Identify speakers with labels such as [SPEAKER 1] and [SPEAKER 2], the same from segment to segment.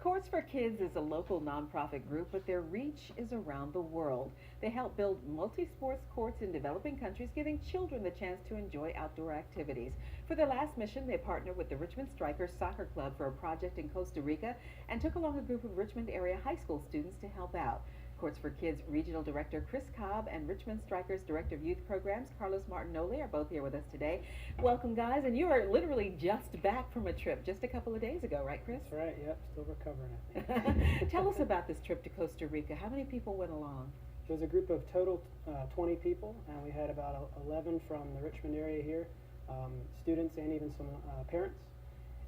[SPEAKER 1] Courts for Kids is a local nonprofit group, but their reach is around the world. They help build multi-sports courts in developing countries, giving children the chance to enjoy outdoor activities. For their last mission, they partnered with the Richmond Strikers Soccer Club for a project in Costa Rica and took along a group of Richmond area high school students to help out. Courts for Kids Regional Director Chris Cobb and Richmond Strikers Director of Youth Programs Carlos Martinoli are both here with us today. Welcome, guys, and you are literally just back from a trip just a couple of days ago, right, Chris?
[SPEAKER 2] That's right, yep, still recovering, I think.
[SPEAKER 1] Tell us about this trip to Costa Rica. How many people went along?
[SPEAKER 2] It was a group of total 20 people, and we had about 11 from the Richmond area here, students and even some parents.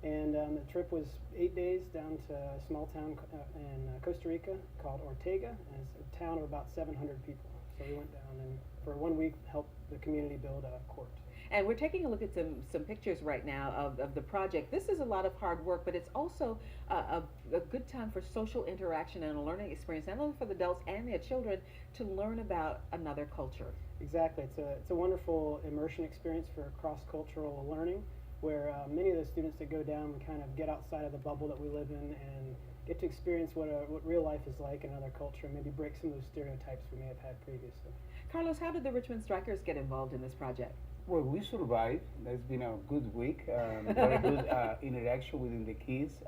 [SPEAKER 2] And the trip was 8 days down to a small town in Costa Rica called Ortega, and it's a town of about 700 people. So we went down and for 1 week helped the community build a court.
[SPEAKER 1] And we're taking a look at some pictures right now of the project. This is a lot of hard work, but it's also a good time for social interaction and a learning experience, not only for the adults and their children, to learn about another culture.
[SPEAKER 2] Exactly. It's a wonderful immersion experience for cross-cultural learning, where many of the students that go down kind of get outside of the bubble that we live in and get to experience what real life is like in another culture, and maybe break some of those stereotypes we may have had previously.
[SPEAKER 1] Carlos, how did the Richmond Strikers get involved in this project?
[SPEAKER 3] Well, we survived. That's been a good week. Very good interaction within the kids,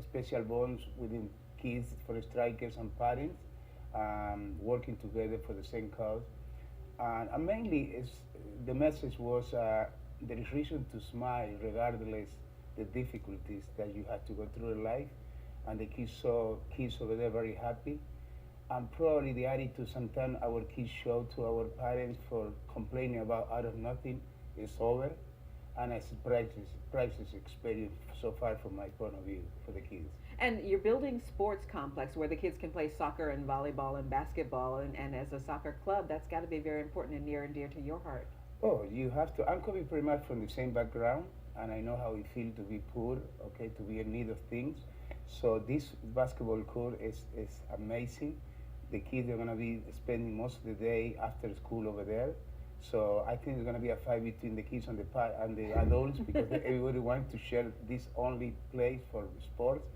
[SPEAKER 3] special bonds within kids for the strikers and parents, working together for the same cause. And mainly, the message was there is reason to smile regardless the difficulties that you have to go through in life. And the kids saw kids over there very happy. And probably the attitude sometimes our kids show to our parents for complaining about out of nothing is over. And it's a priceless experience so far from my point of view for the kids.
[SPEAKER 1] And you're building sports complex where the kids can play soccer and volleyball and basketball, and as a soccer club, that's got to be very important and near and dear to your heart.
[SPEAKER 3] Oh, you have to. I'm coming pretty much from the same background, and I know how it feels to be poor, okay, to be in need of things. So this basketball court is amazing. The kids are going to be spending most of the day after school over there. So I think there's going to be a fight between the kids and the adults because everybody wants to share this only place for sports,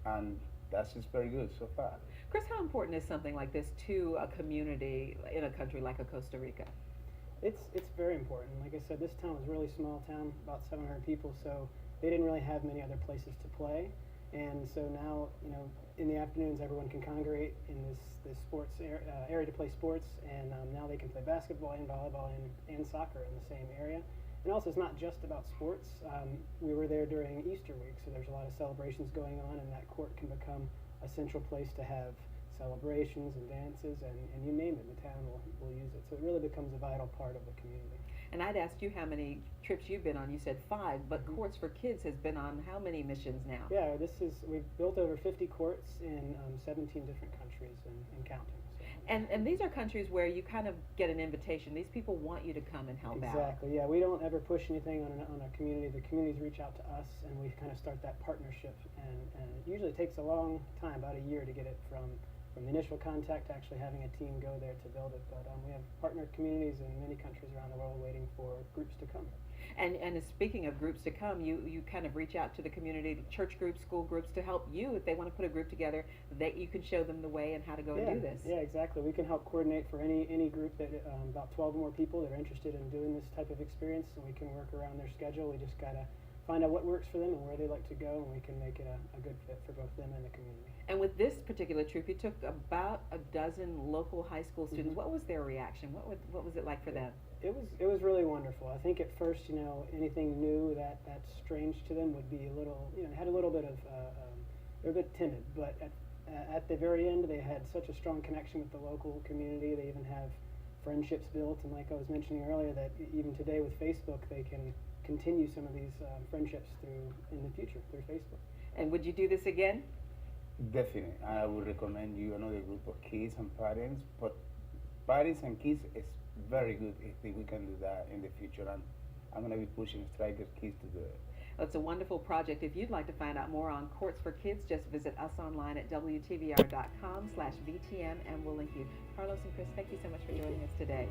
[SPEAKER 3] and that's just very good so far.
[SPEAKER 1] Chris, how important is something like this to a community in a country like a Costa Rica?
[SPEAKER 2] It's very important. Like I said, this town was a really small town, about 700 people, so they didn't really have many other places to play. And so now, in the afternoons, everyone can congregate in this sports area to play sports, and now they can play basketball and volleyball and soccer in the same area. And also, it's not just about sports. We were there during Easter week, so there's a lot of celebrations going on, and that court can become a central place to have celebrations and dances, and you name it, the town will use it. So it really becomes a vital part of the community.
[SPEAKER 1] And I'd asked you how many trips you've been on. You said 5, but Courts for Kids has been on how many missions now?
[SPEAKER 2] Yeah, we've built over 50 courts in 17 different countries and counting. So.
[SPEAKER 1] And these are countries where you kind of get an invitation. These people want you to come and help out.
[SPEAKER 2] Exactly, yeah. We don't ever push anything on a community. The communities reach out to us, and we kind of start that partnership. And it usually takes a long time, about a year, to get it from the initial contact to actually having a team go there to build it. But we have partner communities in many countries around the world waiting for groups to come.
[SPEAKER 1] And speaking of groups to come, you kind of reach out to the community, church groups, school groups, to help you if they want to put a group together, that you can show them the way and how to go and do this.
[SPEAKER 2] Yeah, exactly. We can help coordinate for any group that about 12 or more people that are interested in doing this type of experience, and we can work around their schedule. We just gotta find out what works for them and where they like to go, and we can make it a good fit for both them and the community.
[SPEAKER 1] And with this particular trip, you took about a dozen local high school students.
[SPEAKER 2] Mm-hmm.
[SPEAKER 1] What was their reaction? What was it like for them?
[SPEAKER 2] It was really wonderful. I think at first, anything new that's strange to them would be a little, had a little bit of, they're a bit timid. But at the very end, they had such a strong connection with the local community. They even have friendships built, and like I was mentioning earlier, that even today with Facebook, they can continue some of these friendships in the future through Facebook.
[SPEAKER 1] And would you do this again?
[SPEAKER 3] Definitely. I would recommend you another group of kids and parents, but parents and kids is very good if we can do that in the future, and I'm going to be pushing Strikers kids to do it.
[SPEAKER 1] Well, it's a wonderful project. If you'd like to find out more on Courts for Kids, just visit us online at WTVR.com/VTM, and we'll link you. Carlos and Chris, thank you so much for joining us today.